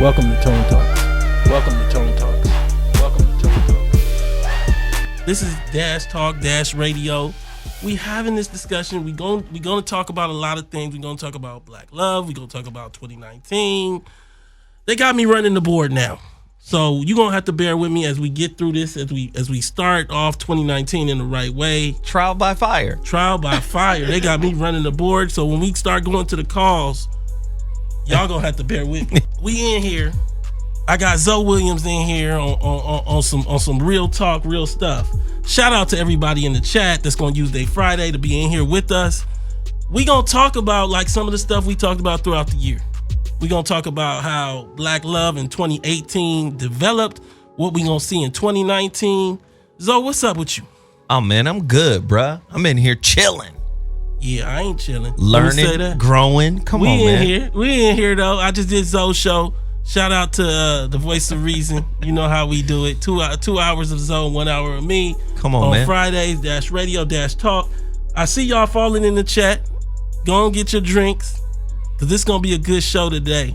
Welcome to Tony Talks. Welcome to Tony Talks. Welcome to Tony Talks. This is Dash Talk, Dash Radio. We having this discussion. We're going to talk about a lot of things. We're going to talk about Black Love. We're going to talk about 2019. They got me running the board now. So you're going to have to bear with me as we get through this, as we start off 2019 in the right way. Trial by fire. Trial by fire. They got me running the board. So when we start going to the calls, y'all going to have to bear with me. We in here. I got Zoe Williams in here on some real talk, real stuff. Shout out to everybody in the chat that's going to use their Friday to be in here with us. We going to talk about like some of the stuff we talked about throughout the year. We're going to talk about how Black Love in 2018 developed, what we going to see in 2019. Zoe, what's up with you? Oh, man, I'm good, bruh. I'm in here chilling. Yeah, I ain't chilling. Learning, growing. Come on, man. We in here, though. I just did Zoe's show. Shout out to the Voice of Reason. You know how we do it. 2 hours of Zoe, 1 hour of me. Come on, man. On Fridays, Dash Radio, Dash Talk. I see y'all falling in the chat. Go and get your drinks, because this is going to be a good show today.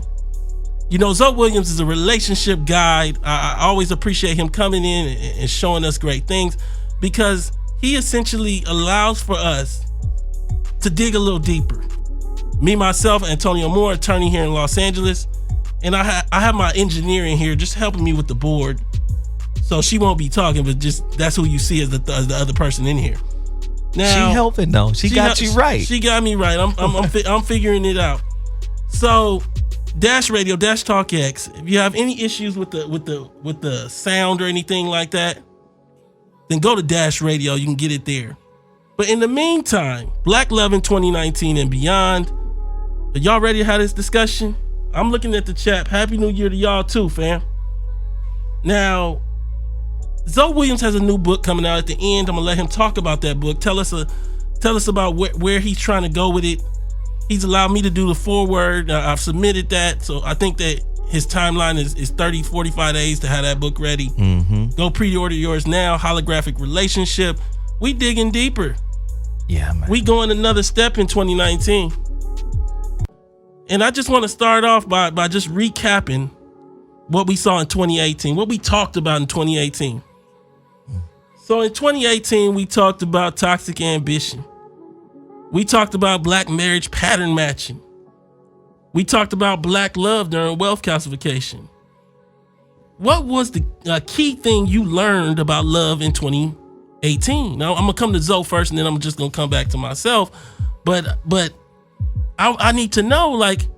You know, Zoe Williams is a relationship guide. I always appreciate him coming in and showing us great things, because he essentially allows for us to dig a little deeper. Me, myself, Antonio Moore, attorney here in Los Angeles, and I have my engineer in here just helping me with the board. So she won't be talking, but just that's who you see as the other person in here. Now, she helping though. She got you right. She got me right. I'm figuring it out. So, Dash Radio, Dash Talk X. If you have any issues with the sound or anything like that, then go to Dash Radio. You can get it there. But in the meantime, Black Love in 2019 and beyond. Are y'all ready to have this discussion? I'm looking at the chat. Happy New Year to y'all too, fam. Now, Zoe Williams has a new book coming out at the end. I'm gonna let him talk about that book. Tell us about where he's trying to go with it. He's allowed me to do the foreword. I've submitted that, so I think that his timeline is 30, 45 days to have that book ready. Mm-hmm. Go pre-order yours now. Holographic Relationship. We digging deeper. Yeah, man. We going another step in 2019. And I just want to start off by just recapping what we saw in 2018, what we talked about in 2018. So in 2018, we talked about toxic ambition. We talked about black marriage pattern matching. We talked about Black Love during wealth calcification. What was the key thing you learned about love in 2018? Now, I'm going to come to Zoe first, and then I'm just going to come back to myself. But I need to know, like,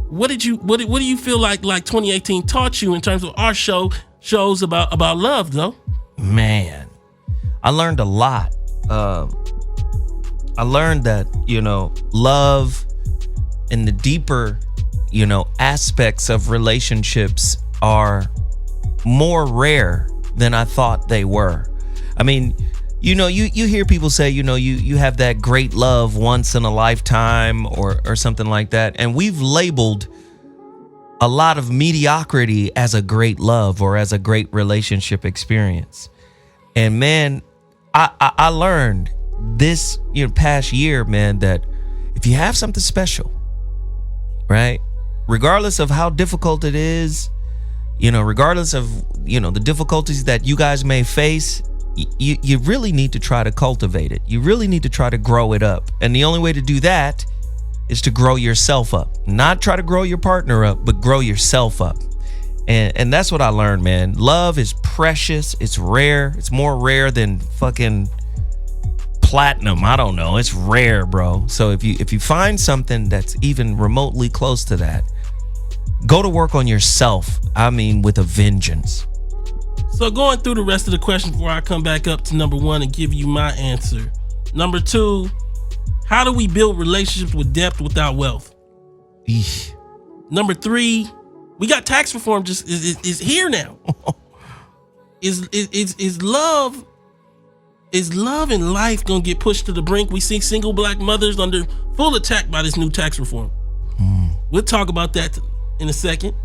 what do you feel like 2018 taught you in terms of our shows about love, though? Man, I learned a lot. I learned that, love and the deeper, aspects of relationships are more rare than I thought they were. I mean, you hear people say, you have that great love once in a lifetime or something like that. And we've labeled a lot of mediocrity as a great love or as a great relationship experience. And man, I learned this past year, man, that if you have something special, right, regardless of how difficult it is, regardless of, the difficulties that you guys may face, you really need to try to cultivate it. You really need to try to grow it up. And the only way to do that is to grow yourself up. Not try to grow your partner up, but grow yourself up. And that's what I learned, man. Love is precious. It's rare. It's more rare than fucking platinum. I don't know. It's rare, bro. So if you find something that's even remotely close to that, go to work on yourself. I mean, with a vengeance. So going through the rest of the questions before I come back up to number one and give you my answer. Number two, how do we build relationships with depth without wealth? Eesh. Number three, we got tax reform just is here now. Is love and life gonna get pushed to the brink? We see single black mothers under full attack by this new tax reform. We'll talk about that in a second.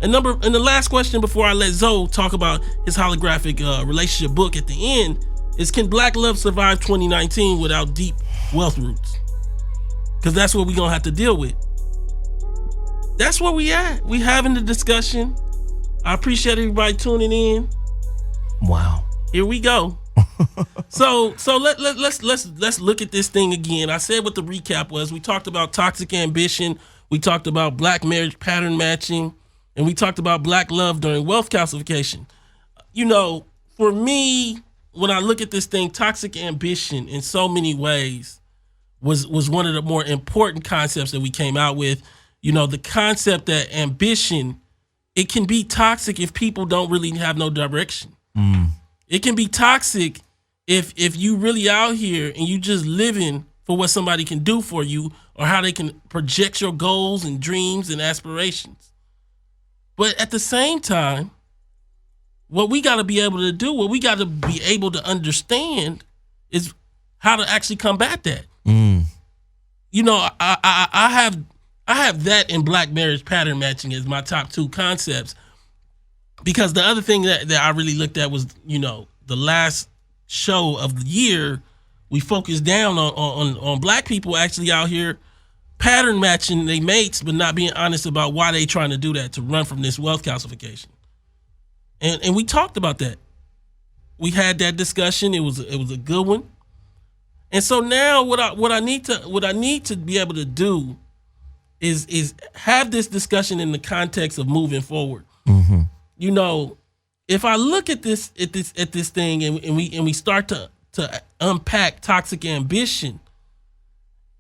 And the last question before I let Zoe talk about his holographic relationship book at the end is, can Black Love survive 2019 without deep wealth roots? Because that's what we're gonna have to deal with. that's where we at. We having the discussion. I appreciate everybody tuning in. Wow. Here we go. So let's look at this thing again. I said what the recap was. We talked about toxic ambition. We talked about black marriage pattern matching, and we talked about black love during wealth calcification. You know, for me, when I look at this thing, toxic ambition in so many ways was one of the more important concepts that we came out with. You know, the concept that ambition, it can be toxic if people don't really have no direction. It can be toxic if you really out here and you just living for what somebody can do for you or how they can project your goals and dreams and aspirations. But at the same time, what we got to be able to do, what we got to be able to understand is how to actually combat that. You know, I have that in black marriage pattern matching as my top two concepts, because the other thing that I really looked at was, you know, the last show of the year, we focused down on black people actually out here pattern matching their mates, but not being honest about why they trying to do that, to run from this wealth calcification. And we talked about that. We had that discussion. It was a good one. And so now what I need to be able to do is have this discussion in the context of moving forward. You know, if I look at this thing and we start to unpack toxic ambition,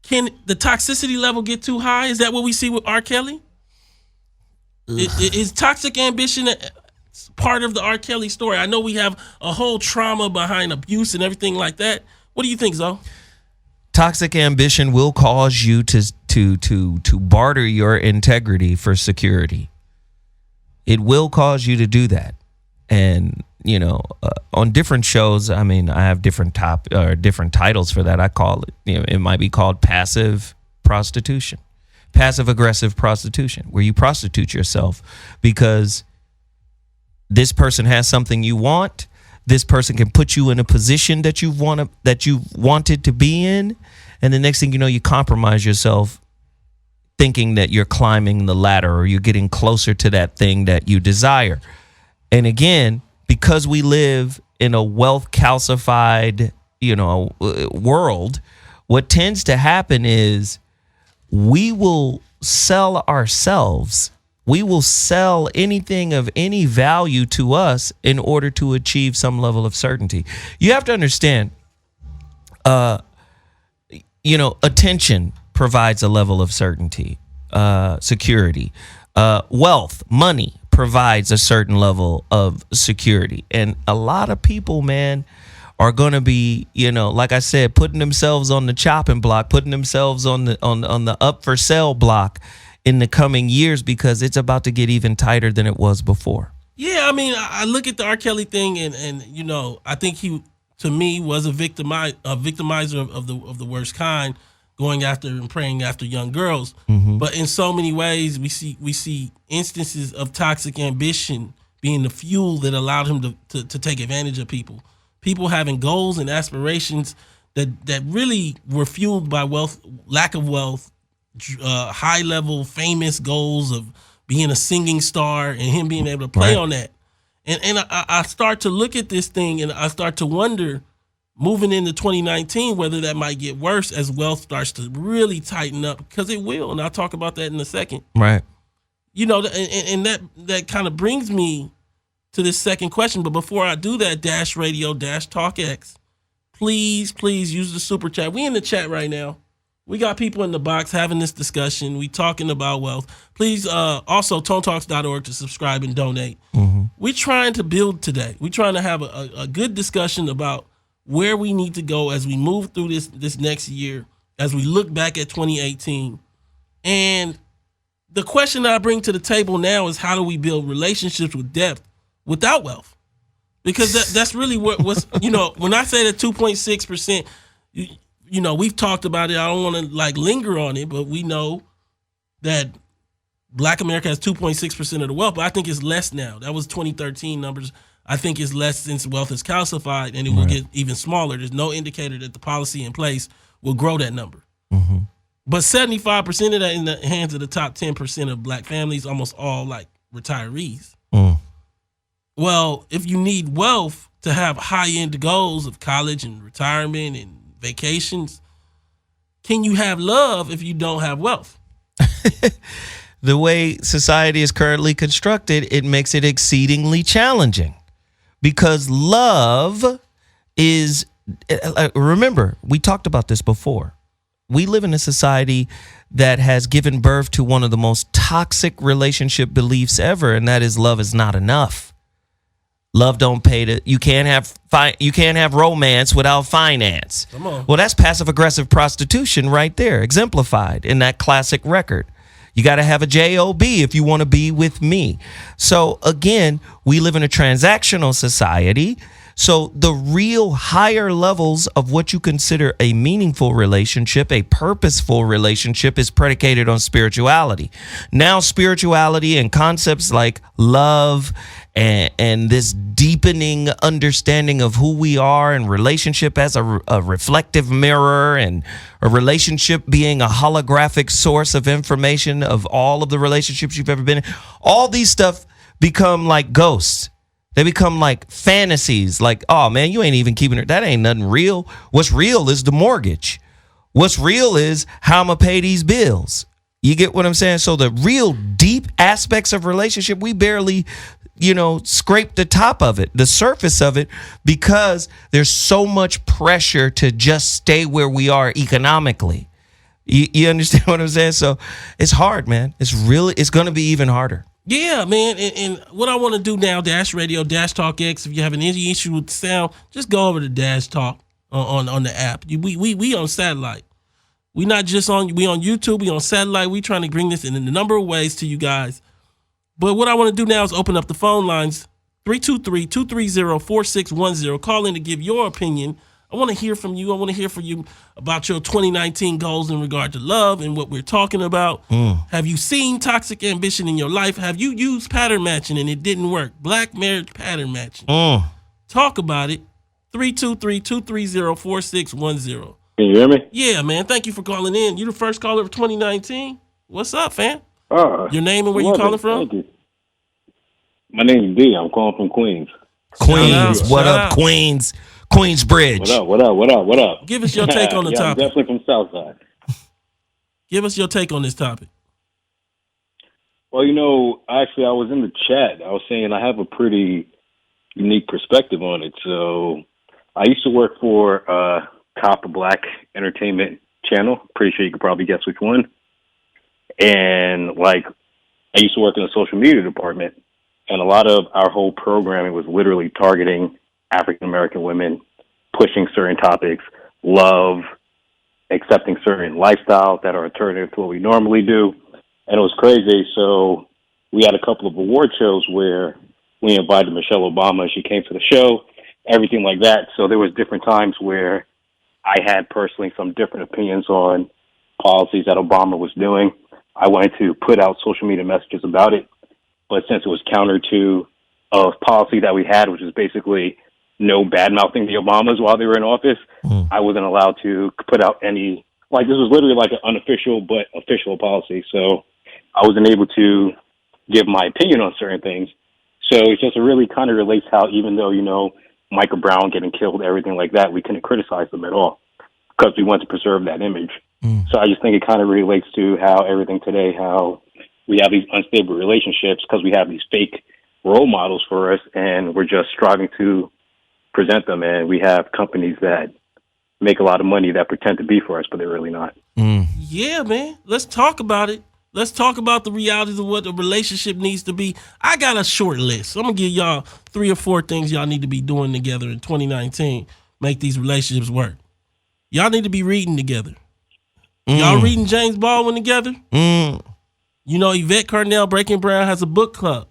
can the toxicity level get too high? Is that what we see with R.Kelly? Is toxic ambition part of the R.Kelly story? I know we have a whole trauma behind abuse and everything like that. What do you think, Zoe? Toxic ambition will cause you to barter your integrity for security. It will cause you to do that. And, you know, on different shows, I mean, I have different titles for that. I call it, you know, it might be called passive prostitution, passive aggressive prostitution, where you prostitute yourself because this person has something you want. This person can put you in a position that you've wanted to be in. And the next thing you know, you compromise yourself thinking that you're climbing the ladder or you're getting closer to that thing that you desire. And again, because we live in a wealth calcified, you know, world, what tends to happen is we will sell ourselves. We will sell anything of any value to us in order to achieve some level of certainty. You have to understand, you know, attention provides a level of certainty, security. Wealth, money provides a certain level of security. And a lot of people, man, are going to be, you know, like I said, putting themselves on the chopping block, putting themselves on the up for sale block in the coming years, because it's about to get even tighter than it was before. Yeah, I mean, I look at the R.Kelly thing, and you know, I think he, to me, was a victimizer of the worst kind, going after and preying after young girls. But in so many ways, we see instances of toxic ambition being the fuel that allowed him to take advantage of people. People having goals and aspirations that really were fueled by wealth, lack of wealth, high level famous goals of being a singing star, and him being able to play on that. And I start to look at this thing, and I start to wonder, moving into 2019, whether that might get worse as wealth starts to really tighten up, because it will. And I'll talk about that in a second. Right. You know, and that kind of brings me to this second question. But before I do that, Dash Radio, Dash Talk X, please use the super chat. We in the chat right now. We got people in the box having this discussion. We talking about wealth. Please, also, tonetalks.org to subscribe and donate. We're trying to build today. We're trying to have a good discussion about where we need to go as we move through this next year, as we look back at 2018. And the question that I bring to the table now is, how do we build relationships with depth without wealth? Because that's really what's, you know, when I say that 2.6%, you know, we've talked about it. I don't want to like linger on it, but we know that Black America has 2.6% of the wealth, but I think it's less now. That was 2013 numbers. I think it's less since wealth is calcified, and it will get even smaller. There's no indicator that the policy in place will grow that number. But 75% of that in the hands of the top 10% of black families, almost all like retirees. Well, if you need wealth to have high-end goals of college and retirement and vacations, can you have love if you don't have wealth? The way society is currently constructed, it makes it exceedingly challenging because love is, remember, we talked about this before. We live in a society that has given birth to one of the most toxic relationship beliefs ever, and that is love is not enough. Love don't pay to. You can't have romance without finance. Come on. Well, that's passive aggressive prostitution right there, exemplified in that classic record. You got to have a job if you want to be with me. So again, we live in a transactional society. So the real higher levels of what you consider a meaningful relationship, a purposeful relationship, is predicated on spirituality. Now, spirituality and concepts like love and this deepening understanding of who we are and relationship as a reflective mirror and a relationship being a holographic source of information of all of the relationships you've ever been in. All these stuff become like ghosts. They become like fantasies, like, oh man, you ain't even keeping it. That ain't nothing real. What's real is the mortgage. What's real is how I'm gonna pay these bills. You get what I'm saying? So the real deep aspects of relationship, we barely, scrape the top of it, the surface of it, because there's so much pressure to just stay where we are economically. You understand what I'm saying? So it's hard, man. It's gonna be even harder. Yeah, man, and what I want to do now, Dash Radio, Dash Talk X, if you have any issue with the sound, just go over to Dash Talk on the app. We on satellite. We not just on YouTube, we on satellite. We trying to bring this in a number of ways to you guys. But what I want to do now is open up the phone lines, 323-230-4610. Call in to give your opinion. I want to hear from you. I want to hear from you about your 2019 goals in regard to love and what we're talking about. Have you seen toxic ambition in your life? Have you used pattern matching and it didn't work? Black marriage pattern matching. Talk about it. 323-230-4610. Can you hear me? Yeah, man. Thank you for calling in. You the first caller of 2019. What's up, fam? Your name and where you calling from? Thank you. My name is D. I'm calling from Queens. Queens. What Shout up, out. Queens? Queensbridge. What up? Give us your take on the I'm topic. definitely from Southside. Give us your take on this topic. Well, actually, I was in the chat. I was saying I have a pretty unique perspective on it. So I used to work for Cop a Black Entertainment channel. Pretty sure you could probably guess which one. And, I used to work in the social media department. And a lot of our whole programming was literally targeting African-American women, pushing certain topics, love, accepting certain lifestyles that are alternative to what we normally do. And it was crazy. So we had a couple of award shows where we invited Michelle Obama. She came to the show, everything like that. So there was different times where I had personally some different opinions on policies that Obama was doing. I wanted to put out social media messages about it. But since it was counter to a policy that we had, which is basically no bad-mouthing the Obamas while they were in office, I wasn't allowed to put out any, this was literally like an unofficial but official policy. So I wasn't able to give my opinion on certain things. So it just really kind of relates how even though, Michael Brown getting killed, everything like that, we couldn't criticize them at all because we wanted to preserve that image. So I just think it kind of relates to how everything today, how we have these unstable relationships because we have these fake role models for us and we're just striving to present them. And we have companies that make a lot of money that pretend to be for us, but they're really not. Yeah, man. Let's talk about it. Let's talk about the realities of what the relationship needs to be. I got a short list. I'm going to give y'all 3 or 4 things y'all need to be doing together in 2019. Make these relationships work. Y'all need to be reading together. Y'all reading James Baldwin together? Yvette Carnell, Breaking Brown, has a book club.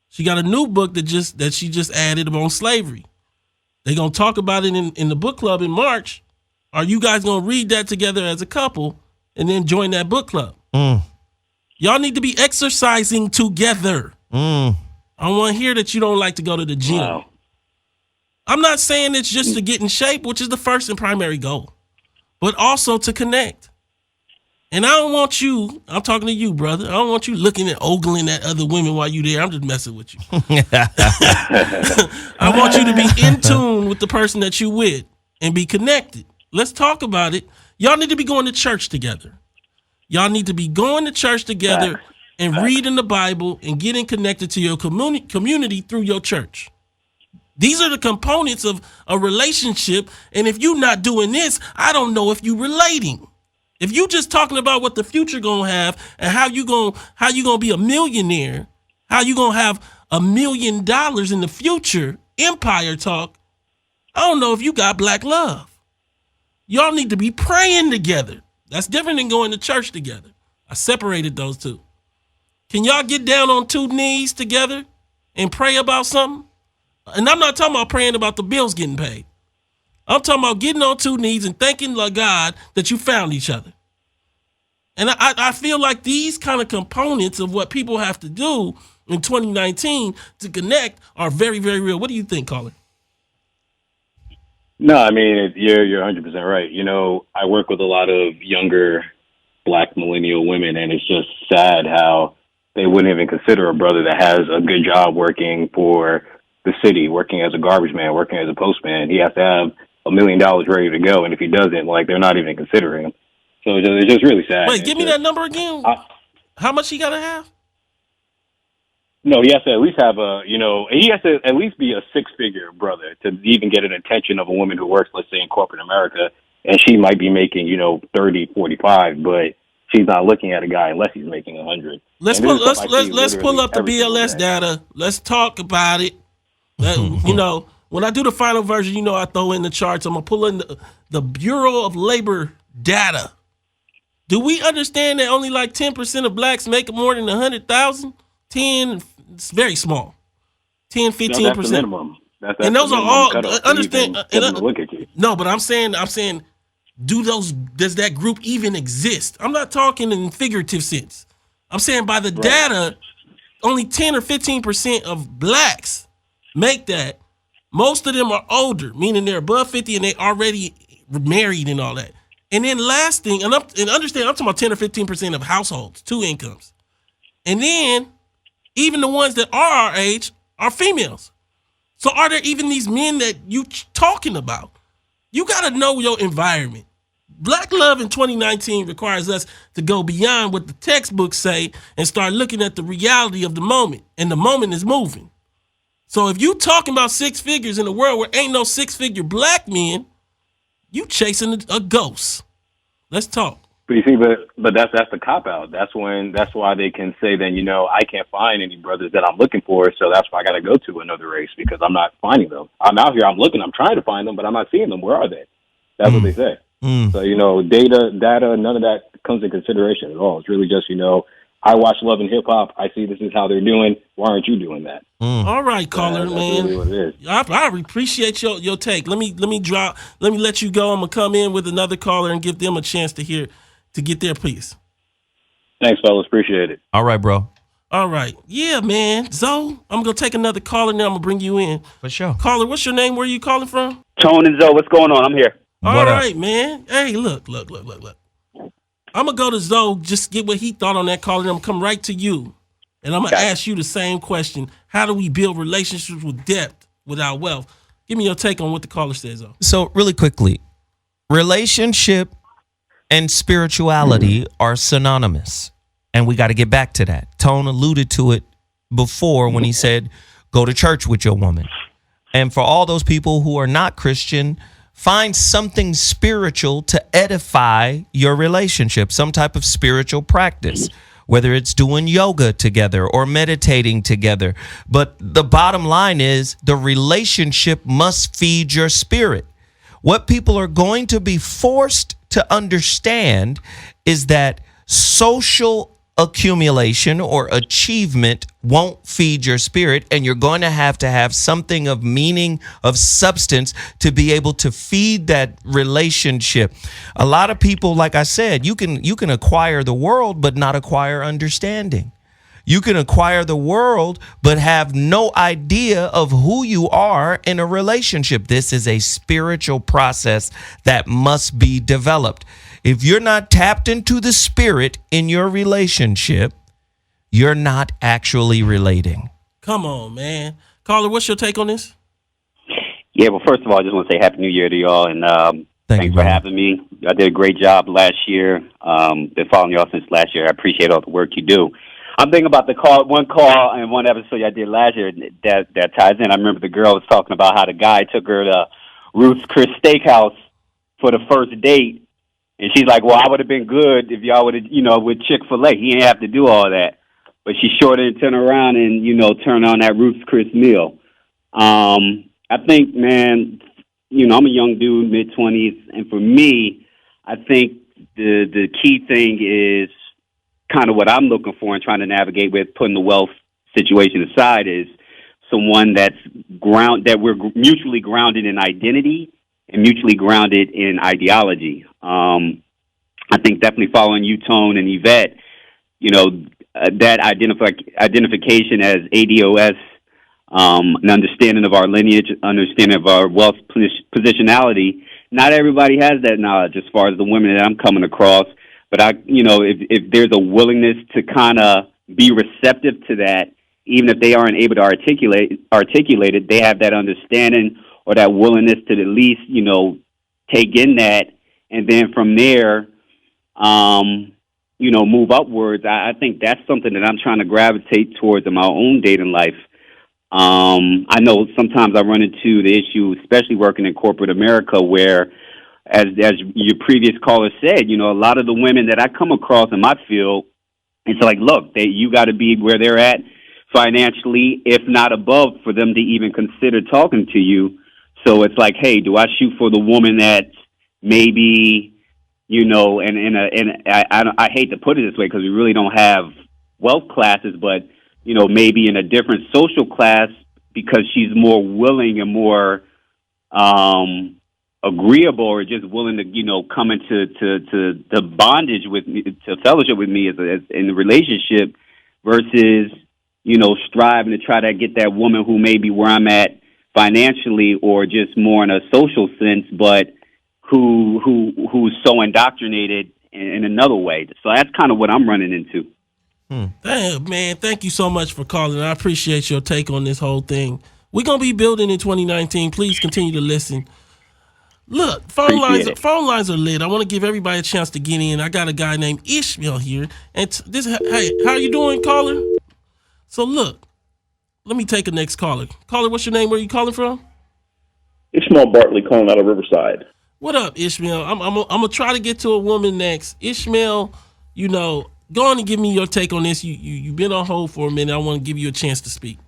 She got a new book that she just added on slavery. They're going to talk about it in the book club in March. Are you guys going to read that together as a couple and then join that book club? Y'all need to be exercising together. I want to hear that you don't like to go to the gym. Wow. I'm not saying it's just to get in shape, which is the first and primary goal, but also to connect. And I don't want you, I'm talking to you, brother. I don't want you looking at ogling at other women while you there. I'm just messing with you. I want you to be in tune with the person that you with and be connected. Let's talk about it. Y'all need to be going to church together. Y'all need to be going to church together and reading the Bible and getting connected to your community through your church. These are the components of a relationship. And if you're not doing this, I don't know if you're relating. If you just talking about what the future gonna have and how you gonna be a millionaire, how you gonna have $1 million in the future, empire talk, I don't know if you got black love. Y'all need to be praying together. That's different than going to church together. I separated those two. Can y'all get down on 2 knees together and pray about something? And I'm not talking about praying about the bills getting paid. I'm talking about getting on 2 knees and thanking God that you found each other. And I feel like these kind of components of what people have to do in 2019 to connect are very, very real. What do you think, caller? No, I mean, you're 100% right. You know, I work with a lot of younger black millennial women, and it's just sad how they wouldn't even consider a brother that has a good job working for the city, working as a garbage man, working as a postman. He has to have $1 million ready to go, and if he doesn't, like, they're not even considering him. So it's just really sad. Wait, give me that number again. How much he got to have? No, he has to at least have he has to at least be a 6-figure brother to even get an attention of a woman who works, let's say, in corporate America, and she might be making, 30, 45, but she's not looking at a guy unless he's making 100. Let's pull up the BLS data. Let's talk about it. When I do the final version, I throw in the charts. I'm gonna pull in the Bureau of Labor data. Do we understand that only like 10% of blacks make more than 100,000? 10, it's very small. 10, 15%. No, that's the minimum. That's and those are all understand. Look at you. No, but I'm saying, does that group even exist? I'm not talking in figurative sense. I'm saying by the data, only 10 or 15% of blacks make that. Most of them are older, meaning they're above 50 and they already married and all that. And then last thing, and understand, I'm talking about 10 or 15% of households, 2 incomes. And then even the ones that are our age are females. So are there even these men that you talking about? You got to know your environment. Black love in 2019 requires us to go beyond what the textbooks say and start looking at the reality of the moment. And the moment is moving. So if you talking about 6 figures in a world where ain't no 6-figure black men, you chasing a ghost. Let's talk. But you see, but that's the cop out. That's why they can say then, I can't find any brothers that I'm looking for, so that's why I got to go to another race because I'm not finding them. I'm out here, I'm looking, I'm trying to find them, but I'm not seeing them. Where are they? That's what they say. So data, none of that comes in consideration at all. It's really just I watch Love and Hip Hop. I see this is how they're doing. Why aren't you doing that? All right, caller, man. Really what it is. I appreciate your take. Let me let you go. I'm gonna come in with another caller and give them a chance to get their piece. Thanks, fellas. Appreciate it. All right, bro. All right. Yeah, man. Zoe, I'm gonna take another caller now. I'm gonna bring you in. For sure. Caller, what's your name? Where are you calling from? Tone and Zoe, what's going on? I'm here. All right, man. Hey, look. I'm going to go to Zoe, just get what he thought on that call, and I'm going to come right to you. And I'm going to ask you the same question. How do we build relationships with depth without wealth? Give me your take on what the caller says, Zoe. So really quickly, relationship and spirituality are synonymous. And we got to get back to that. Tone alluded to it before when he said, go to church with your woman. And for all those people who are not Christian, find something spiritual to edify your relationship, some type of spiritual practice, whether it's doing yoga together or meditating together. But the bottom line is the relationship must feed your spirit. What people are going to be forced to understand is that social accumulation or achievement won't feed your spirit, and you're going to have something of meaning, of substance, to be able to feed that relationship. A lot of people, like I said, you can acquire the world but not acquire understanding. You can acquire the world but have no idea of who you are in a relationship. This is a spiritual process that must be developed. If you're not tapped into the spirit in your relationship, you're not actually relating. Come on, man. Caller, what's your take on this? Yeah, well, first of all, I just want to say Happy New Year to y'all, and Thank you, thanks for brother. having me. I did a great job last year. Been following y'all since last year. I appreciate all the work you do. I'm thinking about one call and one episode I did last year that ties in. I remember the girl was talking about how the guy took her to Ruth's Chris Steakhouse for the first date, and she's like, "Well, I would have been good if y'all would have, with Chick-fil-A. He didn't have to do all that." But she sure didn't turn around and, turn on that Ruth's Chris meal. I think, man, I'm a young dude, mid-20s, and for me, I think the key thing is kind of what I'm looking for and trying to navigate with, putting the wealth situation aside, is someone that we're mutually grounded in identity and mutually grounded in ideology. I think definitely following you, Tone, and Yvette, that identification as ADOS, an understanding of our lineage, understanding of our wealth positionality. Not everybody has that knowledge as far as the women that I'm coming across. But if there's a willingness to kind of be receptive to that, even if they aren't able to articulate it, they have that understanding or that willingness to at least, take in that, and then from there, move upwards. I think that's something that I'm trying to gravitate towards in my own dating life. I know sometimes I run into the issue, especially working in corporate America, where, as your previous caller said, a lot of the women that I come across in my field, it's like, look, you got to be where they're at financially, if not above, for them to even consider talking to you. So it's like, hey, do I shoot for the woman that maybe, I hate to put it this way because we really don't have wealth classes, but maybe in a different social class because she's more willing and more agreeable, or just willing to come into to bondage with me, to fellowship with me as in the relationship, versus striving to try to get that woman who may be where I'm at financially or just more in a social sense, but who's so indoctrinated in another way. So that's kind of what I'm running into. Damn, man, thank you so much for calling. I appreciate your take on this whole thing. We're going to be building in 2019. Please continue to listen. Look, phone lines are lit. I want to give everybody a chance to get in. I got a guy named Ishmael here. And hey, how you doing, caller? So look, let me take the next caller. Caller, what's your name? Where are you calling from? Ishmael Bartley calling out of Riverside. What up, Ishmael? I'm gonna try to get to a woman next. Ishmael, go on and give me your take on this. You've been on hold for a minute. I want to give you a chance to speak.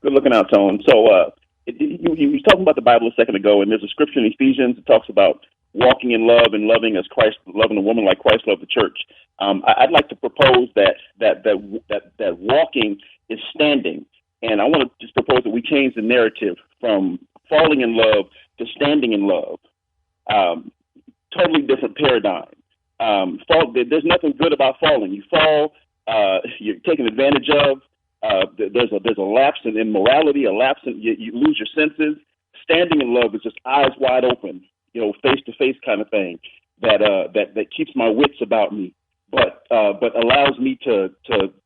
Good looking out, Tone. So you was talking about the Bible a second ago, and there's a scripture in Ephesians that talks about walking in love and loving as Christ, loving a woman like Christ loved the church. I'd like to propose that walking is standing, and I want to just propose that we change the narrative from falling in love to standing in love. Totally different paradigm. There's nothing good about falling. You fall, you're taken advantage of. There's a lapse in morality, a lapse in you lose your senses. Standing in love is just eyes wide open, face to face kind of thing that keeps my wits about me, but allows me to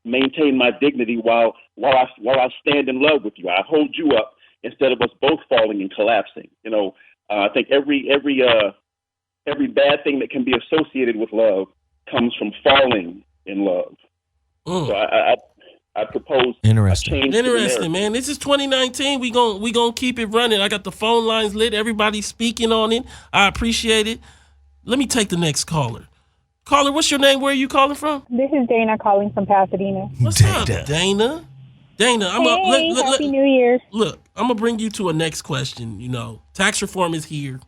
maintain my dignity while I stand in love with you. I hold you up instead of us both falling and collapsing. I think every bad thing that can be associated with love comes from falling in love. So I propose Interesting, man. This is 2019. We gonna keep it running. I got the phone lines lit. Everybody's speaking on it. I appreciate it. Let me take the next caller. Caller, what's your name? Where are you calling from? This is Dana calling from Pasadena. What's up, Dana? Dana, Happy New Year. Look, I'm gonna bring you to a next question. Tax reform is here.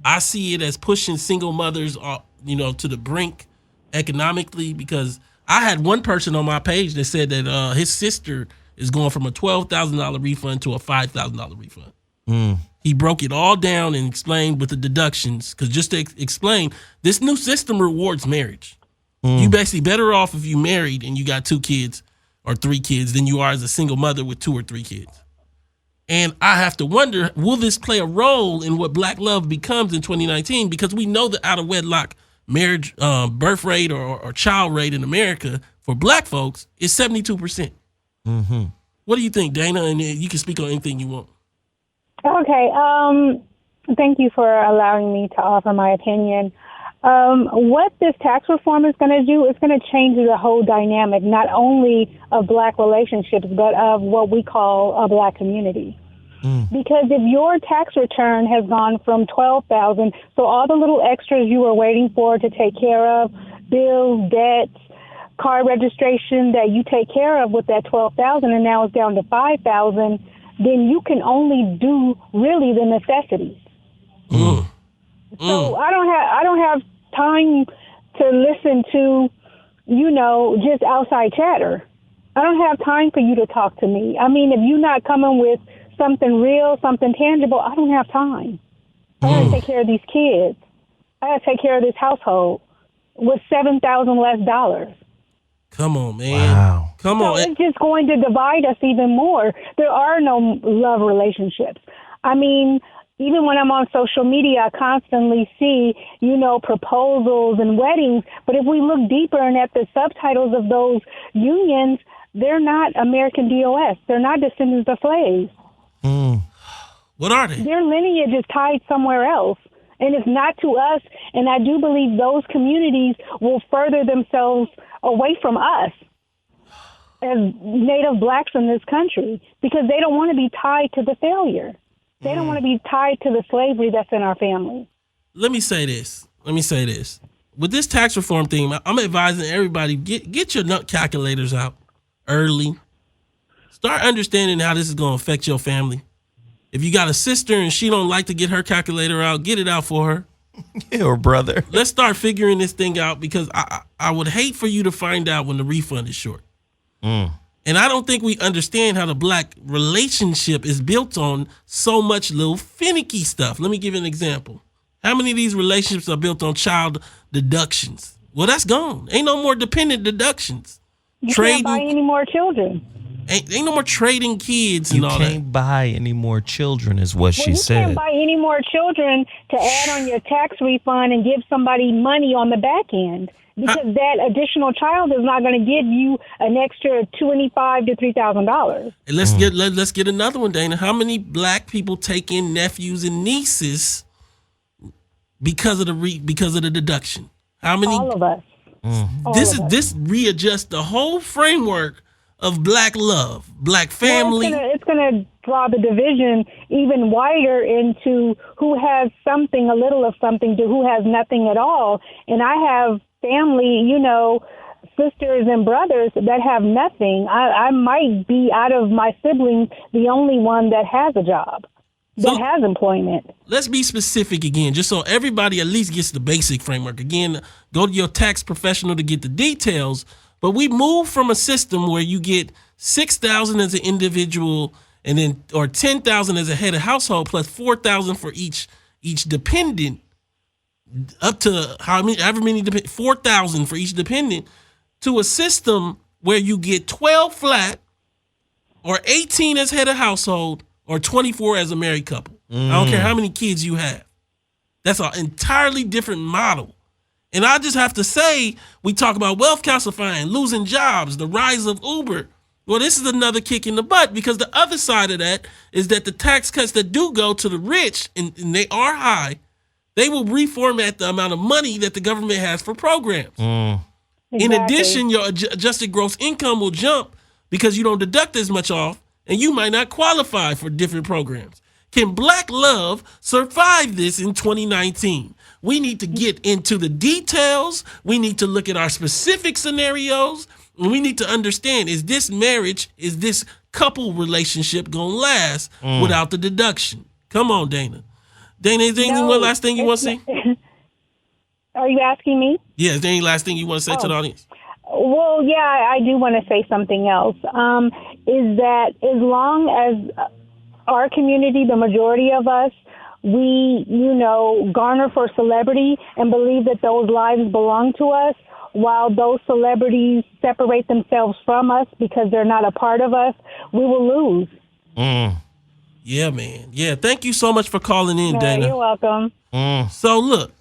I see it as pushing single mothers, to the brink economically, because I had one person on my page that said that his sister is going from a $12,000 refund to a $5,000 refund. He broke it all down and explained with the deductions, because just to explain, this new system rewards marriage. You basically better off if you married and you got 2 kids or 3 kids than you are as a single mother with 2 or 3 kids. And I have to wonder, will this play a role in what Black love becomes in 2019? Because we know the out of wedlock marriage, birth rate or child rate in America for Black folks is 72%. Mm-hmm. What do you think, Dana? And you can speak on anything you want. Okay. Thank you for allowing me to offer my opinion. What this tax reform is going to do is going to change the whole dynamic, not only of Black relationships, but of what we call a Black community. Because if your tax return has gone from $12,000, so all the little extras you were waiting for to take care of, bills, debts, car registration that you take care of with that $12,000, and now it's down to $5,000, then you can only do really the necessities. So I don't have time to listen to, just outside chatter. I don't have time for you to talk to me. I mean, if you're not coming with something real, something tangible, I don't have time. I got to take care of these kids. I got to take care of this household with $7,000 less dollars. Come on, man. Wow. Come So on. it's just going to divide us even more. There are no love relationships. I mean, even when I'm on social media, I constantly see, proposals and weddings. But if we look deeper and at the subtitles of those unions, they're not American DOS. They're not descendants of slaves. What are they? Their lineage is tied somewhere else. And it's not to us. And I do believe those communities will further themselves away from us as Native Blacks in this country because they don't want to be tied to the failure. They don't want to be tied to the slavery that's in our family. Let me say this. With this tax reform thing, I'm advising everybody, get your nut calculators out early. Start understanding how this is going to affect your family. If you got a sister and she don't like to get her calculator out, get it out for her. Yeah, or brother. Let's start figuring this thing out because I would hate for you to find out when the refund is short. And I don't think we understand how the Black relationship is built on so much little finicky stuff. Let me give you an example. How many of these relationships are built on child deductions? Well, that's gone. Ain't no more dependent deductions. You can't buy any more children. Ain't no more trading kids and You all can't buy any more children is what she You said. can't buy any more children to add on your tax refund and give somebody money on the back end because that additional child is not going to give you an extra $2,500 to $3,000. And let's get another one, Dana. How many Black people take in nephews and nieces because of the deduction? How many? All of us. This readjusts the whole framework of Black love, Black family. Well, it's going to draw the division even wider into who has something, a little of something, to who has nothing at all. And I have family, sisters and brothers that have nothing. I might be, out of my siblings, the only one that has a job, that has employment. Let's be specific again, just so everybody at least gets the basic framework. Again, go to your tax professional to get the details. But we move from a system where you get $6,000 as an individual, and then or $10,000 as a head of household, plus $4,000 for each dependent, up to however many $4,000 for each dependent, to a system where you get 12 flat, or 18 as head of household, or 24 as a married couple. I don't care how many kids you have. That's an entirely different model. And I just have to say, we talk about wealth calcifying, losing jobs, the rise of Uber. Well, this is another kick in the butt because the other side of that is that the tax cuts that do go to the rich, and they are high, they will reformat the amount of money that the government has for programs. Exactly. In addition, your adjusted gross income will jump because you don't deduct as much off, and you might not qualify for different programs. Can Black love survive this in 2019? We need to get into the details. We need to look at our specific scenarios. And we need to understand, is this marriage, is this couple relationship going to last without the deduction? Come on, Dana. Dana, is there any one last thing you want to say? Are you asking me? Yeah, is there any last thing you want to say to the audience? Well, yeah, I do want to say something else. Is that as long as our community, the majority of us, we, garner for celebrity and believe that those lives belong to us, while those celebrities separate themselves from us because they're not a part of us, we will lose. Yeah, man. Yeah, thank you so much for calling in, Dana. You're welcome. So look,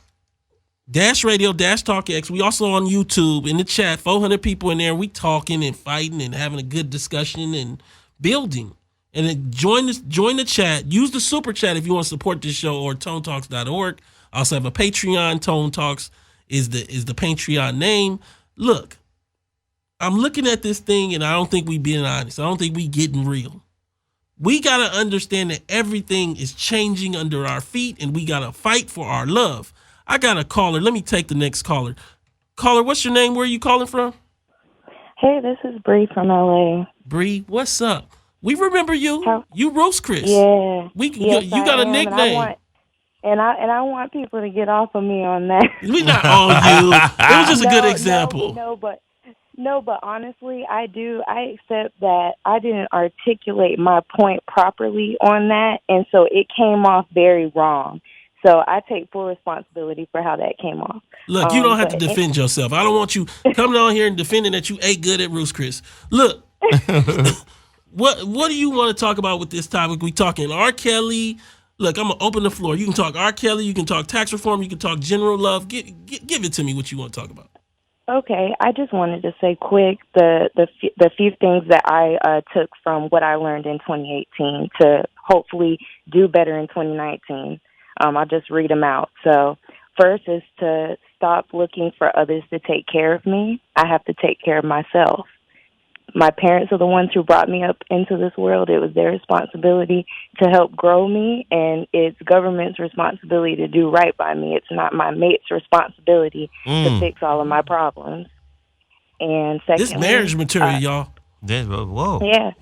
Dash Radio, Dash Talk X. We also on YouTube in the chat. 400 people in there. We talking and fighting and having a good discussion and building. And then join the chat. Use the super chat if you want to support this show, or tonetalks.org. I also have a Patreon. Tone Talks is the Patreon name. Look, I'm looking at this thing and I don't think we being honest. I don't think we getting real. We got to understand that everything is changing under our feet and we got to fight for our love. I got a caller. Let me take the next caller. Caller, what's your name? Where are you calling from? Hey, this is Bree from LA. Bree, what's up? We remember you. You roast Chris. Yeah. You got a nickname. And I want people to get off of me on that. We not on you. It was just a good example. No, but honestly, I accept that I didn't articulate my point properly on that, and so it came off very wrong. So I take full responsibility for how that came off. Look, you don't have to defend yourself. I don't want you coming on here and defending that you ate good at Roost Chris. Look, what do you want to talk about with this topic? We talking R.Kelly. Look, I'm going to open the floor. You can talk R.Kelly. You can talk tax reform. You can talk general love. Give it to me what you want to talk about. Okay, I just wanted to say quick the few things that I took from what I learned in 2018 to hopefully do better in 2019. I'll just read them out. So first is to stop looking for others to take care of me. I have to take care of myself. My parents are the ones who brought me up into this world. It was their responsibility to help grow me, and it's government's responsibility to do right by me. It's not my mate's responsibility to fix all of my problems. And secondly, this marriage material, y'all. Whoa. Yeah.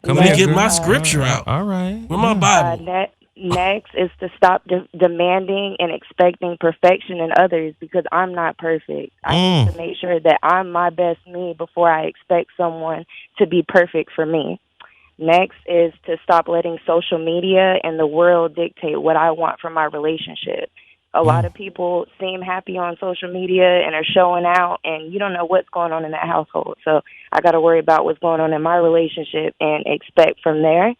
Let me get my scripture out. All right. Where my Bible? Next is to stop demanding and expecting perfection in others, because I'm not perfect. I need to make sure that I'm my best me before I expect someone to be perfect for me. Next is to stop letting social media and the world dictate what I want from my relationship. A lot of people seem happy on social media and are showing out, and you don't know what's going on in that household. So I got to worry about what's going on in my relationship and expect from there.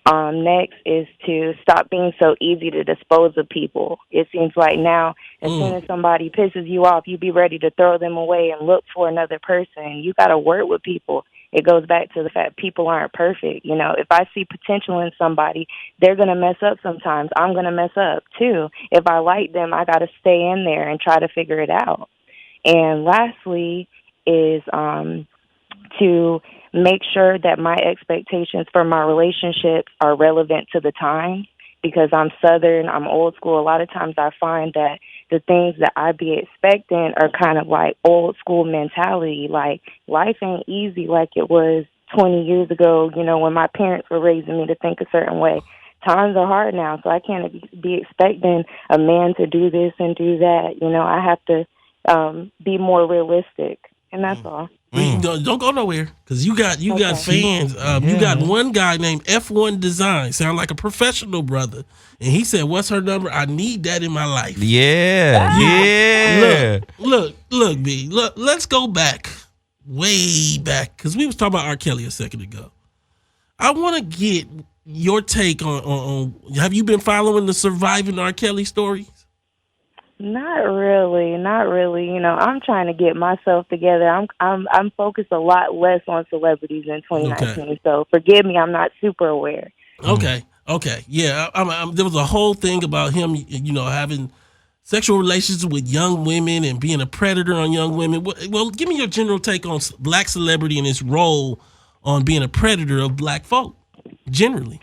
Next is to stop being so easy to dispose of people. It seems like now, as soon as somebody pisses you off, you be ready to throw them away and look for another person. You got to work with people. It goes back to the fact people aren't perfect. You know, if I see potential in somebody, they're going to mess up sometimes. I'm going to mess up too. If I like them, I got to stay in there and try to figure it out. And lastly is to make sure that my expectations for my relationships are relevant to the time, because I'm Southern, I'm old school. A lot of times I find that the things that I be expecting are kind of like old school mentality. Like, life ain't easy like it was 20 years ago, you know, when my parents were raising me to think a certain way. Times are hard now, so I can't be expecting a man to do this and do that. You know, I have to be more realistic, and that's all. Don't go nowhere, because you got fans. You got one guy named F1 Design, sound like a professional brother, and he said, "What's her number? I need that in my life." Yeah. Look, B. Look, let's go back, way back, because we was talking about R.Kelly a second ago. I want to get your take on. Have you been following the surviving R.Kelly stories? Not really. You know, I'm trying to get myself together. I'm focused a lot less on celebrities in 2019. So forgive me, I'm not super aware. Okay. Yeah, there was a whole thing about him, you know, having sexual relations with young women and being a predator on young women. Well, give me your general take on black celebrity and its role on being a predator of black folk, generally.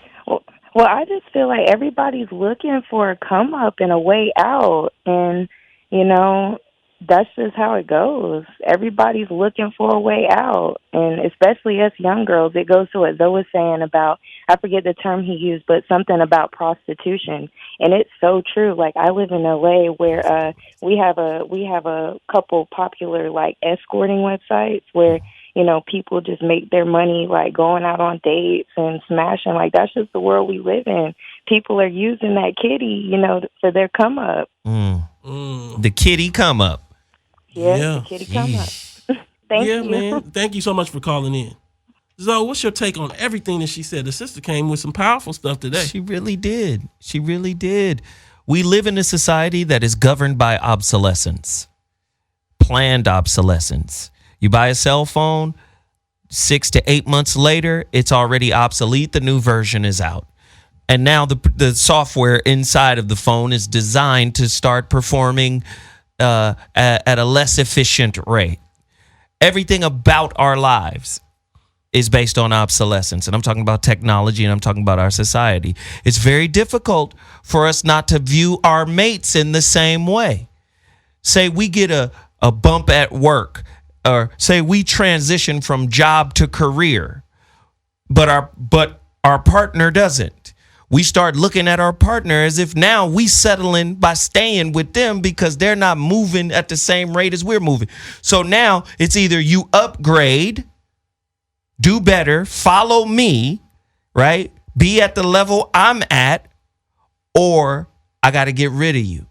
Well, I just feel like everybody's looking for a come up and a way out. And, you know, that's just how it goes. Everybody's looking for a way out. And especially us young girls, it goes to what Zoe was saying about, I forget the term he used, but something about prostitution. And it's so true. Like, I live in LA where we have a couple popular, like, escorting websites where, you know, people just make their money, like, going out on dates and smashing. Like, that's just the world we live in. People are using that kitty, you know, for their come up. The kitty come up. Yeah. The kitty come up. Thank you. Man. Thank you so much for calling in. Zoe, what's your take on everything that she said? The sister came with some powerful stuff today. She really did. She really did. We live in a society that is governed by obsolescence, planned obsolescence. You buy a cell phone, 6 to 8 months later, it's already obsolete. The new version is out. And now the software inside of the phone is designed to start performing at a less efficient rate. Everything about our lives is based on obsolescence. And I'm talking about technology, and I'm talking about our society. It's very difficult for us not to view our mates in the same way. Say we get a bump at work, or say we transition from job to career, but our partner doesn't. We start looking at our partner as if now we settling by staying with them because they're not moving at the same rate as we're moving. So now it's either you upgrade, do better, follow me, right? Be at the level I'm at, or I got to get rid of you.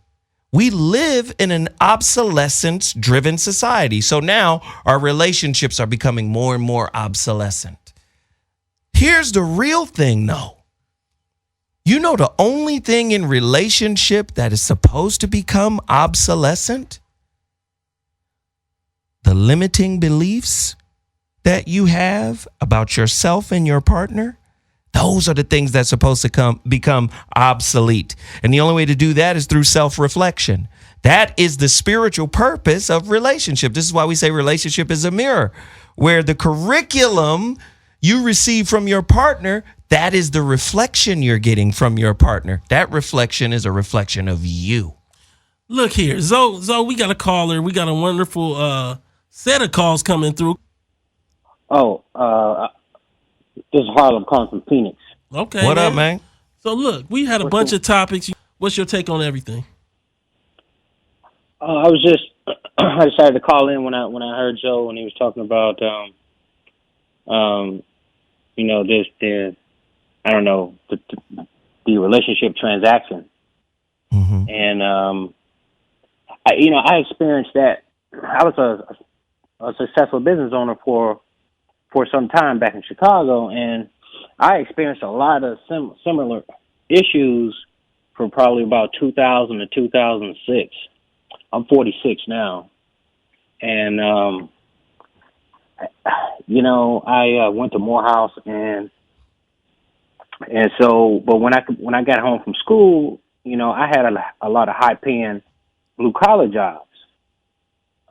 We live in an obsolescence-driven society. So now our relationships are becoming more and more obsolescent. Here's the real thing, though. You know the only thing in relationship that is supposed to become obsolescent? The limiting beliefs that you have about yourself and your partner. Those are the things that's supposed to become obsolete. And the only way to do that is through self-reflection. That is the spiritual purpose of relationship. This is why we say relationship is a mirror, where the curriculum you receive from your partner, that is the reflection you're getting from your partner. That reflection is a reflection of you. Look here, Zoe, we got a caller. We got a wonderful set of calls coming through. This is Harlem calling from Phoenix. Okay. What up, man? So look, we had a bunch of topics. What's your take on everything? I decided to call in when I heard Joe when he was talking about the relationship transaction. Mm-hmm. And I experienced that. I was a successful business owner for some time back in Chicago, and I experienced a lot of similar issues from probably about 2000 to 2006. I'm 46 now, and I went to Morehouse, and so, but when I got home from school, I had a lot of high paying blue collar jobs.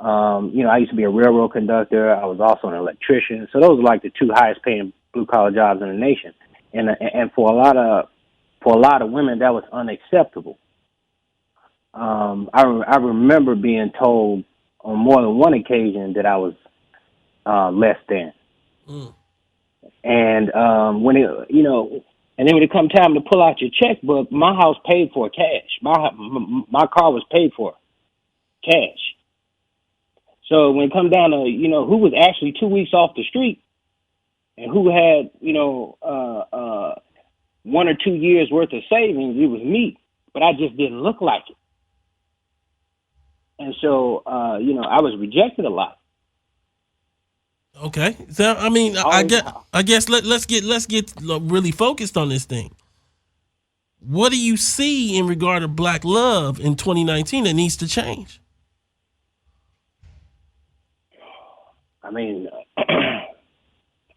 I used to be a railroad conductor. I was also an electrician. So those are like the two highest paying blue collar jobs in the nation. And for a lot of women, that was unacceptable. I remember being told on more than one occasion that I was less than. Mm. And when it come time to pull out your checkbook, my house paid for cash. My car was paid for cash. So when it come down to, who was actually 2 weeks off the street and who had, 1 or 2 years worth of savings, it was me, but I just didn't look like it. And so, I was rejected a lot. Okay. So, I guess let's get really focused on this thing. What do you see in regard to black love in 2019 that needs to change?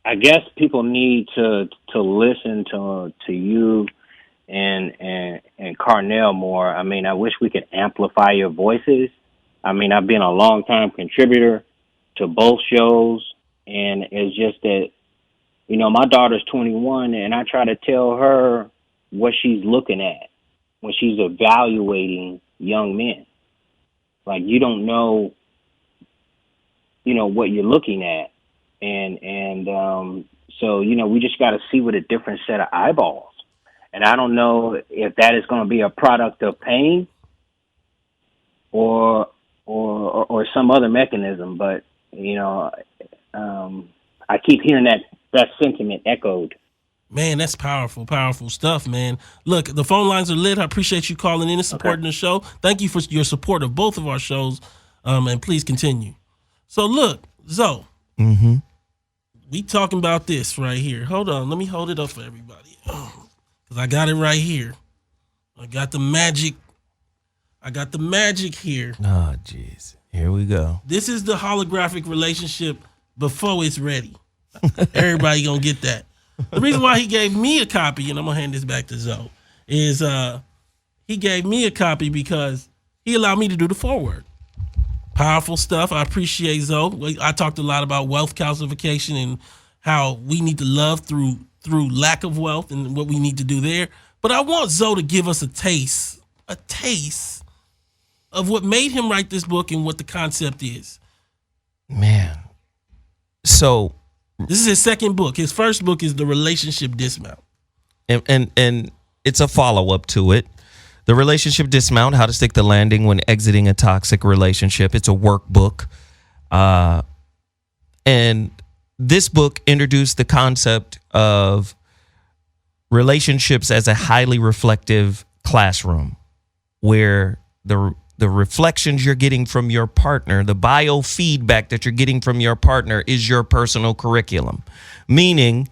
I guess people need to listen to you and Carnell more. I wish we could amplify your voices. I've been a long time contributor to both shows, and it's just that, my daughter's 21, and I try to tell her what she's looking at when she's evaluating young men. Like, you don't know, what you're looking at. So, we just got to see with a different set of eyeballs. And I don't know if that is going to be a product of pain or some other mechanism, but, I keep hearing that sentiment echoed. Man, that's powerful stuff, man. Look, the phone lines are lit. I appreciate you calling in and supporting the show. Thank you for your support of both of our shows, and please continue. So look, Zoe, We talking about this right here. Hold on. Let me hold it up for everybody. Because I got it right here. I got the magic here. Oh, jeez. Here we go. This is the holographic relationship before it's ready. Everybody gonna get that. The reason why he gave me a copy, and I'm gonna hand this back to Zoe, is he gave me a copy because he allowed me to do the foreword. Powerful stuff. I appreciate Zoe. I talked a lot about wealth calcification and how we need to love through lack of wealth and what we need to do there. But I want Zoe to give us a taste of what made him write this book and what the concept is. Man. So this is his second book. His first book is The Relationship Dismount. And it's a follow-up to it. The Relationship Dismount, How to Stick the Landing When Exiting a Toxic Relationship. It's a workbook. And this book introduced the concept of relationships as a highly reflective classroom where the reflections you're getting from your partner, the biofeedback that you're getting from your partner is your personal curriculum. Meaning,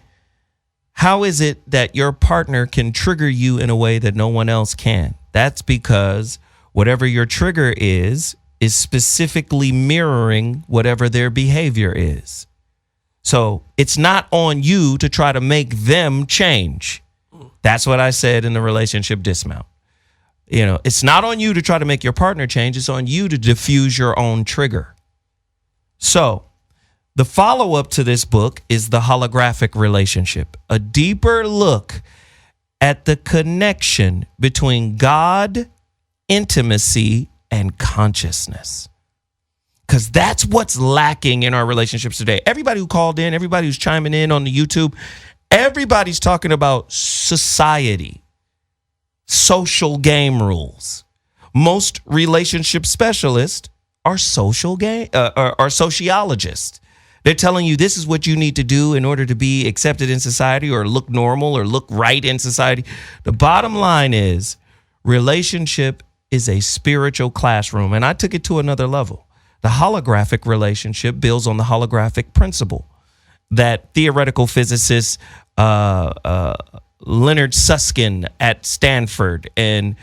how is it that your partner can trigger you in a way that no one else can? That's because whatever your trigger is specifically mirroring whatever their behavior is. So it's not on you to try to make them change. That's what I said in the Relationship Dismount. You know, it's not on you to try to make your partner change. It's on you to diffuse your own trigger. So the follow-up to this book is The Holographic Relationship, a deeper look at the connection between God, intimacy, and consciousness. Because that's what's lacking in our relationships today. Everybody who called in, everybody who's chiming in on the YouTube, everybody's talking about society, social game rules. Most relationship specialists are are sociologists. They're telling you this is what you need to do in order to be accepted in society or look normal or look right in society. The bottom line is relationship is a spiritual classroom. And I took it to another level. The holographic relationship builds on the holographic principle that theoretical physicist Leonard Susskind at Stanford and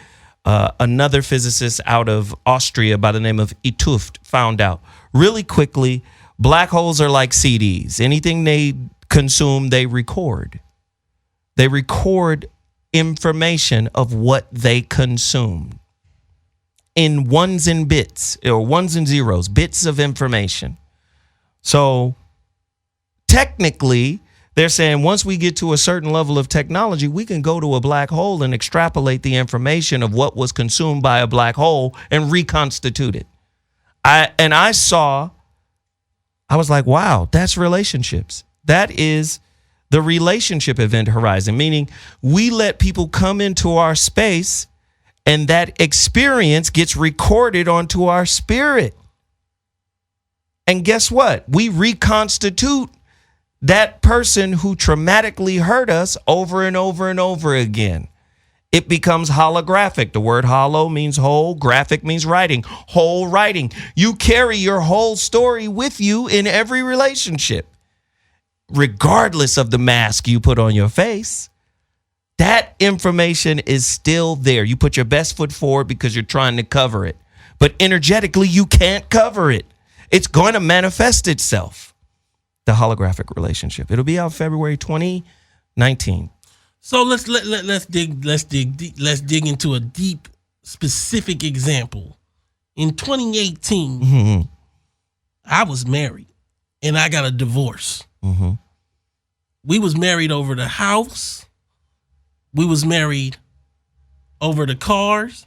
another physicist out of Austria by the name of 't Hooft found out. Really quickly, black holes are like CDs. Anything they consume, they record. They record information of what they consume in ones and bits, or ones and zeros, bits of information. So technically, they're saying once we get to a certain level of technology, we can go to a black hole and extrapolate the information of what was consumed by a black hole and reconstitute it. I was like, wow, that's relationships. That is the relationship event horizon, meaning we let people come into our space and that experience gets recorded onto our spirit. And guess what? We reconstitute that person who traumatically hurt us over and over and over again. It becomes holographic. The word hollow means whole. Graphic means writing. Whole writing. You carry your whole story with you in every relationship, regardless of the mask you put on your face. That information is still there. You put your best foot forward because you're trying to cover it. But energetically, you can't cover it. It's going to manifest itself. The holographic relationship. It'll be out February 2019. So let's dig into a deep, specific example. In 2018, I was married and I got a divorce. We was married over the house. We was married over the cars.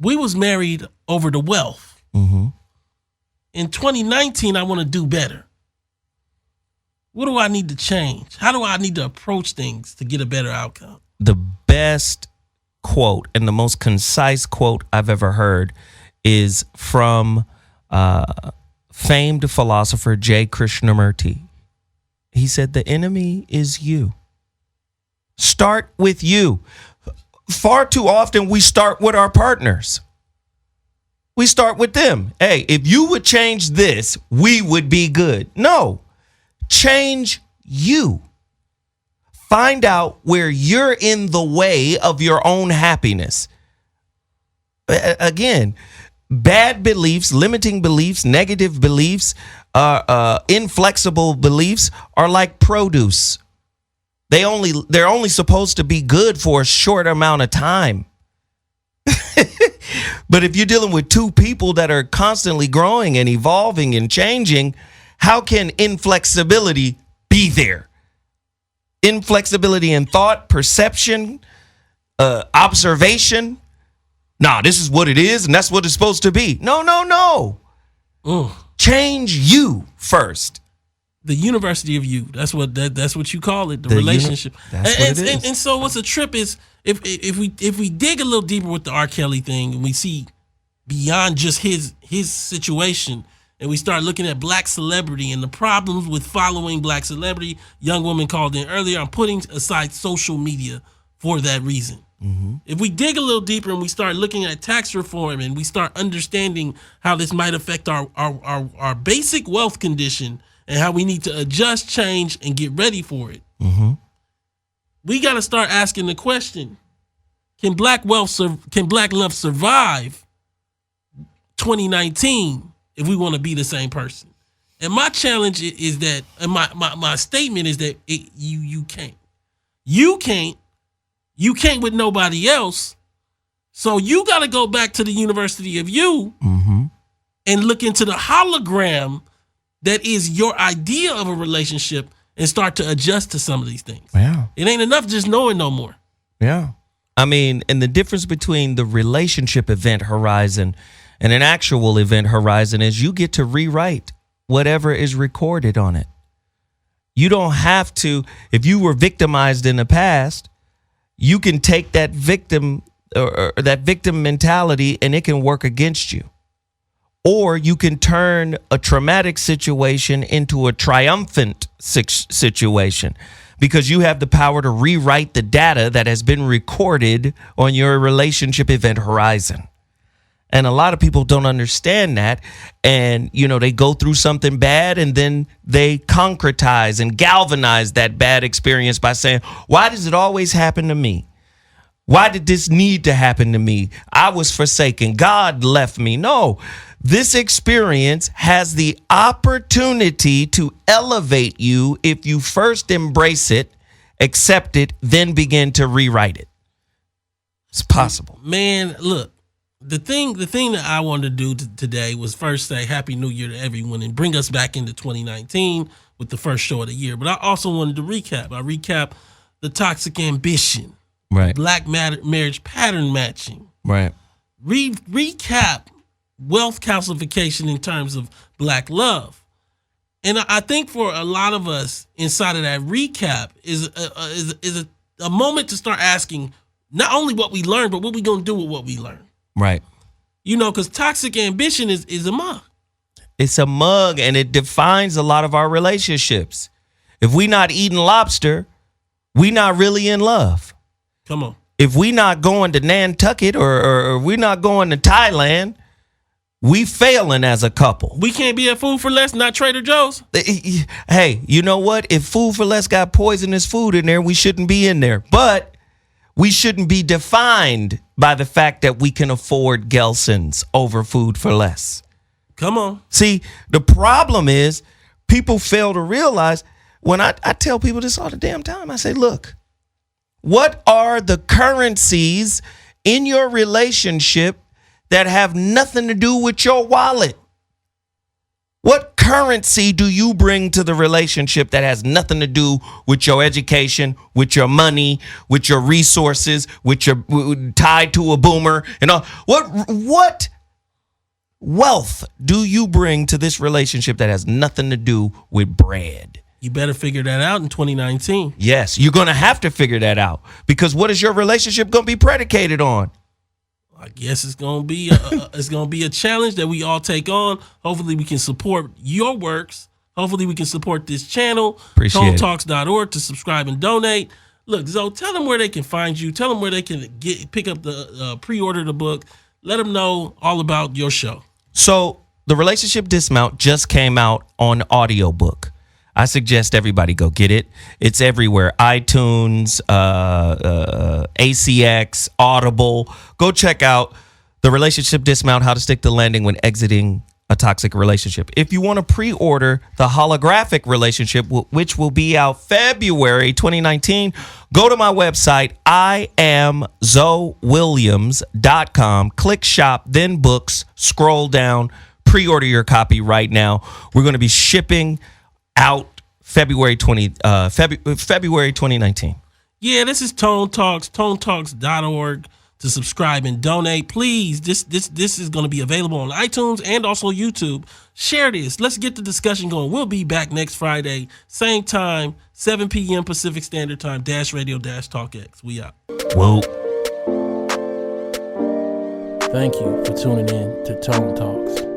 We was married over the wealth. In 2019, I want to do better. What do I need to change? How do I need to approach things to get a better outcome? The best quote and the most concise quote I've ever heard is from famed philosopher J. Krishnamurti. He said, the enemy is you. Start with you. Far too often we start with our partners. We start with them. Hey, if you would change this, we would be good. No. Change you. Find out where you're in the way of your own happiness. Again, bad beliefs, limiting beliefs, negative beliefs, inflexible beliefs are like produce. They're only supposed to be good for a short amount of time. But if you're dealing with two people that are constantly growing and evolving and changing, how can inflexibility be there? Inflexibility in thought, perception, observation. Nah, this is what it is, and that's what it's supposed to be. No. Change you first. The university of you. That's what you call it. The relationship. That's what it is. And so what's a trip is if we dig a little deeper with the R.Kelly thing and we see beyond just his situation and we start looking at black celebrity and the problems with following black celebrity. Young woman called in earlier. I'm putting aside social media for that reason. Mm-hmm. If we dig a little deeper and we start looking at tax reform and we start understanding how this might affect our basic wealth condition and how we need to adjust, change, and get ready for it, we got to start asking the question: Can black love survive 2019 if we want to be the same person? And my challenge is that, and my statement is that you can't. You can't with nobody else. So you got to go back to the University of You and look into the hologram that is your idea of a relationship and start to adjust to some of these things. Yeah. It ain't enough just knowing no more. Yeah. I mean, and the difference between the relationship event horizon and an actual event horizon is you get to rewrite whatever is recorded on it. You don't have to, if you were victimized in the past, you can take that victim or that victim mentality and it can work against you. Or you can turn a traumatic situation into a triumphant situation because you have the power to rewrite the data that has been recorded on your relationship event horizon. And a lot of people don't understand that. And, they go through something bad and then they concretize and galvanize that bad experience by saying, why does it always happen to me? Why did this need to happen to me? I was forsaken. God left me. No, this experience has the opportunity to elevate you if you first embrace it, accept it, then begin to rewrite it. It's possible. Man, look. The thing that I wanted to do today was first say Happy New Year to everyone and bring us back into 2019 with the first show of the year. But I also wanted to recap. I recap the toxic ambition, right? Black marriage pattern matching, right? Recap wealth calcification in terms of black love. And I think for a lot of us inside of that recap is a moment to start asking not only what we learned, but what we going to do with what we learned. Right. Because toxic ambition is a mug. It's a mug, and it defines a lot of our relationships. If we not eating lobster, we not really in love. Come on. If we not going to Nantucket or we not going to Thailand, we failing as a couple. We can't be at Food for Less, not Trader Joe's. Hey, you know what? If Food for Less got poisonous food in there, we shouldn't be in there. But we shouldn't be defined by the fact that we can afford Gelson's over Food for Less. Come on. See, the problem is people fail to realize when I tell people this all the damn time, I say, look, what are the currencies in your relationship that have nothing to do with your wallet? What currency do you bring to the relationship that has nothing to do with your education, with your money, with your resources, with your tied to a boomer and all? What wealth do you bring to this relationship that has nothing to do with bread? You better figure that out in 2019. Yes, you're going to have to figure that out because what is your relationship going to be predicated on? I guess it's gonna be a challenge that we all take on. Hopefully, we can support your works. Hopefully, we can support this channel. Appreciate ToneTalks.org to subscribe and donate. Look, Zoe, tell them where they can find you. Tell them where they can pick up the pre-order the book. Let them know all about your show. So the Relationship Dismount just came out on audiobook. I suggest everybody go get it. It's everywhere. iTunes, ACX, Audible. Go check out The Relationship Dismount, How to Stick the Landing When Exiting a Toxic Relationship. If you want to pre-order the holographic relationship, which will be out February 2019, go to my website, IamZoeWilliams.com. Click shop, then books, scroll down, pre-order your copy right now. We're going to be shipping out February 2019. Yeah, this is Tone Talks, tonetalks.org to subscribe and donate. Please, this is going to be available on iTunes and also YouTube. Share this. Let's get the discussion going. We'll be back next Friday, same time, 7 p.m. Pacific Standard Time, Dash Radio, Dash Talk X. We out. Whoa. Thank you for tuning in to Tone Talks.